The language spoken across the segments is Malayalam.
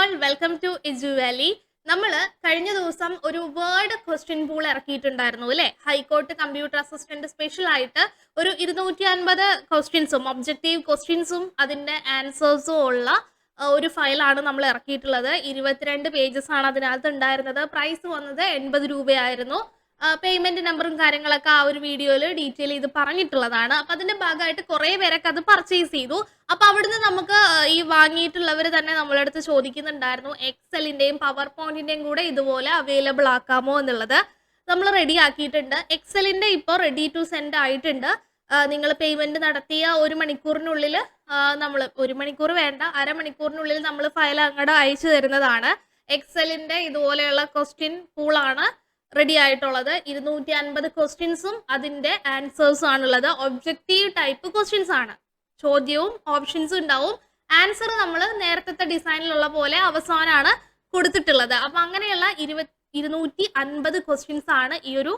all, welcome to Edu Valley. നമ്മൾ കഴിഞ്ഞ ദിവസം ഒരു വേർഡ് ക്വസ്റ്റ്യൻ പൂൾ ഇറക്കിയിട്ടുണ്ടായിരുന്നു അല്ലേ? ഹൈക്കോർട്ട് കമ്പ്യൂട്ടർ അസിസ്റ്റന്റ് സ്പെഷ്യൽ ആയിട്ട് ഒരു 250 ക്വസ്റ്റ്യൻസും ഒബ്ജക്റ്റീവ് ക്വസ്റ്റ്യൻസും അതിന്റെ ആൻസേഴ്സും ഉള്ള ഒരു ഫയലാണ് നമ്മൾ ഇറക്കിയിട്ടുള്ളത്. 22 പേജസ് ആണ് അതിനകത്ത് ഉണ്ടായിരുന്നത്. പ്രൈസ് വന്നത് 80 രൂപയായിരുന്നു. പേയ്മെന്റ് നമ്പറും കാര്യങ്ങളൊക്കെ ആ ഒരു വീഡിയോയിൽ ഡീറ്റെയിൽ ചെയ്ത് പറഞ്ഞിട്ടുള്ളതാണ്. അപ്പൊ അതിന്റെ ഭാഗമായിട്ട് കുറെ പേരൊക്കെ അത് പർച്ചേസ് ചെയ്തു. അപ്പൊ അവിടുന്ന് നമുക്ക് ഈ വാങ്ങിയിട്ടുള്ളവർ തന്നെ നമ്മളടുത്ത് ചോദിക്കുന്നുണ്ടായിരുന്നു എക്സലിന്റെയും പവർ പോയിന്റിന്റെയും കൂടെ ഇതുപോലെ അവൈലബിൾ ആക്കാമോ എന്നുള്ളത്. നമ്മൾ റെഡി ആക്കിയിട്ടുണ്ട്. എക്സലിന്റെ ഇപ്പോൾ റെഡി ടു സെൻഡ് ആയിട്ടുണ്ട്. നിങ്ങൾ പേയ്മെന്റ് നടത്തിയ 1 മണിക്കൂറിനുള്ളിൽ നമ്മൾ 1 മണിക്കൂർ വേണ്ട, അരമണിക്കൂറിനുള്ളിൽ നമ്മൾ ഫയൽ അങ്ങോട്ട് അയച്ചു തരുന്നതാണ്. എക്സലിന്റെ ഇതുപോലെയുള്ള ക്വസ്റ്റ്യൻ പൂളാണ് റെഡി ആയിട്ടുള്ളത്. 250 ക്വസ്റ്റ്യൻസും അതിന്റെ ആൻസേഴ്സും ആണുള്ളത്. ഒബ്ജക്റ്റീവ് ടൈപ്പ് ക്വസ്റ്റ്യൻസ് ആണ്. ചോദ്യവും ഓപ്ഷൻസും ഉണ്ടാവും. ആൻസർ നമ്മൾ നേരത്തെ ഡിസൈനിലുള്ള പോലെ അവസാനമാണ് കൊടുത്തിട്ടുള്ളത്. അപ്പൊ അങ്ങനെയുള്ള 250 ക്വസ്റ്റ്യൻസ് ആണ് ഈ ഒരു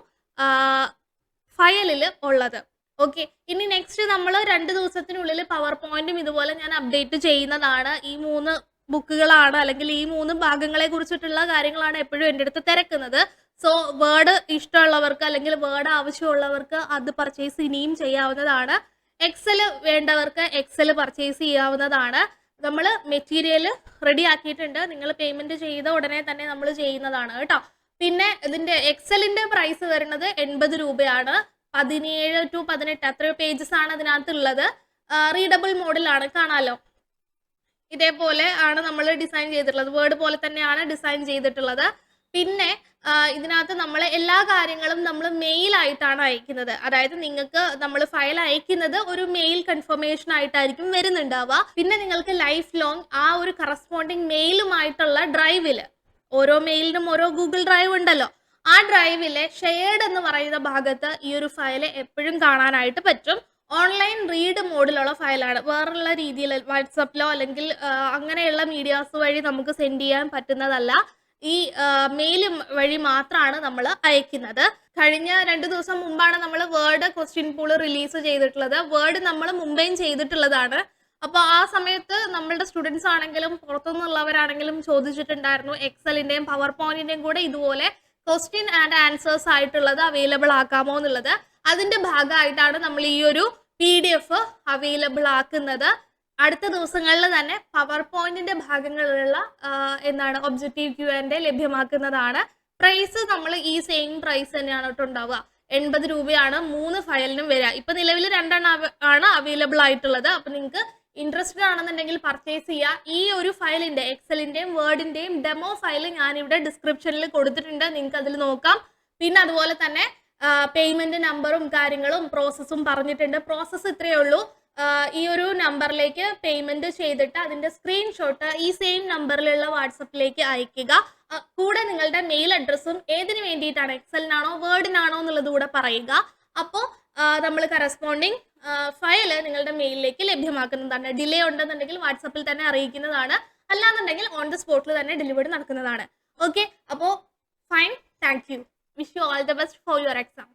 ഫയലിൽ ഉള്ളത്. ഓക്കെ, ഇനി നെക്സ്റ്റ് നമ്മൾ 2 ദിവസത്തിനുള്ളിൽ പവർ പോയിന്റും ഇതുപോലെ ഞാൻ അപ്ഡേറ്റ് ചെയ്യുന്നതാണ്. ഈ 3 ബുക്കുകളാണ് അല്ലെങ്കിൽ ഈ 3 ഭാഗങ്ങളെ കുറിച്ചിട്ടുള്ള കാര്യങ്ങളാണ് എപ്പോഴും എൻ്റെ അടുത്ത് തിരക്കുന്നത്. സോ വേർഡ് ഇഷ്ടമുള്ളവർക്ക് അല്ലെങ്കിൽ വേർഡ് ആവശ്യമുള്ളവർക്ക് അത് പർച്ചേസ് ഇനിയും ചെയ്യാവുന്നതാണ്. എക്സൽ വേണ്ടവർക്ക് എക്സൽ പർച്ചേസ് ചെയ്യാവുന്നതാണ്. നമ്മൾ മെറ്റീരിയൽ റെഡി ആക്കിയിട്ടുണ്ട്. നിങ്ങൾ പേയ്മെന്റ് ചെയ്ത ഉടനെ തന്നെ നമ്മൾ ചെയ്യുന്നതാണ് കേട്ടോ. പിന്നെ ഇതിന്റെ എക്സലിന്റെ പ്രൈസ് വരുന്നത് 80 രൂപയാണ്. 17 to 18 അത്ര പേജസ് ആണ് അതിനകത്തുള്ളത്. റീഡബിൾ മോഡിലാണ്, കാണാലോ. ഇതേപോലെ ആണ് നമ്മൾ ഡിസൈൻ ചെയ്തിട്ടുള്ളത്. വേർഡ് പോലെ തന്നെയാണ് ഡിസൈൻ ചെയ്തിട്ടുള്ളത്. പിന്നെ ഇതിനകത്ത് നമ്മൾ എല്ലാ കാര്യങ്ങളും നമ്മൾ മെയിൽ ആയിട്ടാണ് അയക്കുന്നത്. അതായത് നിങ്ങൾക്ക് നമ്മൾ ഫയൽ അയക്കുന്നത് ഒരു മെയിൽ കൺഫർമേഷൻ ആയിട്ടായിരിക്കും വരുന്നുണ്ടാവുക. പിന്നെ നിങ്ങൾക്ക് ലൈഫ് ലോങ് ആ ഒരു കറസ്പോണ്ടിങ് മെയിലുമായിട്ടുള്ള ഡ്രൈവില്, ഓരോ മെയിലിനും ഓരോ ഗൂഗിൾ ഡ്രൈവ് ഉണ്ടല്ലോ, ആ ഡ്രൈവിലെ ഷെയർഡ് എന്ന് പറയുന്ന ഭാഗത്ത് ഈ ഒരു ഫയൽ എപ്പോഴും കാണാനായിട്ട് പറ്റും. ഓൺലൈൻ റീഡ് മോഡിലുള്ള ഫയലാണ്. വേറെയുള്ള രീതിയിൽ വാട്സപ്പിലോ അല്ലെങ്കിൽ അങ്ങനെയുള്ള മീഡിയാസ് വഴി നമുക്ക് സെൻഡ് ചെയ്യാൻ പറ്റുന്നതല്ല. ഈ മെയിൽ വഴി മാത്രമാണ് നമ്മൾ അയക്കുന്നത്. കഴിഞ്ഞ 2 ദിവസം മുമ്പാണ് നമ്മൾ വേർഡ് ക്വസ്റ്റ്യൻ പൂൾ റിലീസ് ചെയ്തിട്ടുള്ളത്. വേർഡ് നമ്മൾ മുമ്പേയും ചെയ്തിട്ടുള്ളതാണ്. അപ്പോൾ ആ സമയത്ത് നമ്മളുടെ സ്റ്റുഡൻസ് ആണെങ്കിലും പുറത്തുനിന്നുള്ളവരാണെങ്കിലും ചോദിച്ചിട്ടുണ്ടായിരുന്നു എക്സലിന്റെയും പവർ പോയിന്റിന്റെയും കൂടെ ഇതുപോലെ ക്വസ്റ്റ്യൻ ആൻഡ് ആൻസേഴ്സ് ആയിട്ടുള്ളത് അവൈലബിൾ ആക്കാമോ എന്നുള്ളത്. അതിന്റെ ഭാഗമായിട്ടാണ് നമ്മൾ ഈ ഒരു PDF അവൈലബിൾ ആക്കുന്നത്. അടുത്ത ദിവസങ്ങളിൽ തന്നെ പവർ പോയിന്റിന്റെ ഭാഗങ്ങളിലുള്ള ഒബ്ജക്റ്റീവ് Q&A ലഭ്യമാക്കുന്നതാണ്. പ്രൈസ് നമ്മൾ ഈ സെയിം പ്രൈസ് തന്നെയാണ് കേട്ടോ ഉണ്ടാവുക. 80 രൂപയാണ് 3 ഫയലിനും വരിക. ഇപ്പൊ നിലവിൽ 2 ആണ് അവൈലബിൾ ആയിട്ടുള്ളത്. അപ്പൊ നിങ്ങൾക്ക് ഇൻട്രസ്റ്റഡ് ആണെന്നുണ്ടെങ്കിൽ പർച്ചേസ് ചെയ്യുക. ഈ ഒരു ഫയലിന്റെ എക്സലിന്റെയും വേർഡിന്റെയും ഡെമോ ഫയൽ ഞാനിവിടെ ഡിസ്ക്രിപ്ഷനിൽ കൊടുത്തിട്ടുണ്ട്. നിങ്ങൾക്ക് അതിൽ നോക്കാം. പിന്നെ അതുപോലെ തന്നെ പേയ്മെന്റ് നമ്പറും കാര്യങ്ങളും പ്രോസസ്സും പറഞ്ഞിട്ടുണ്ട്. പ്രോസസ്സ് ഇത്രയേ ഉള്ളൂ. ഈ ഒരു നമ്പറിലേക്ക് പേയ്മെന്റ് ചെയ്തിട്ട് അതിന്റെ സ്ക്രീൻഷോട്ട് ഈ സെയിം നമ്പറിലുള്ള വാട്സപ്പിലേക്ക് അയക്കുക. കൂടെ നിങ്ങളുടെ മെയിൽ അഡ്രസ്സും ഏതിനു വേണ്ടിയിട്ടാണ്, എക്സലിനാണോ വേർഡിനാണോ എന്നുള്ളത് കൂടെ പറയുക. അപ്പോൾ നമ്മൾ കറസ്പോണ്ടിങ് ഫയൽ നിങ്ങളുടെ മെയിലിലേക്ക് ലഭ്യമാക്കുന്നതാണ്. ഡിലേ ഉണ്ടെന്നുണ്ടെങ്കിൽ വാട്സപ്പിൽ തന്നെ അറിയിക്കുന്നതാണ്. അല്ലാന്നുണ്ടെങ്കിൽ ഓൺ ദ സ്പോട്ടിൽ തന്നെ ഡെലിവറി നടക്കുന്നതാണ്. ഓക്കെ, അപ്പോൾ fine, thank you. Wish you all the best for your exam.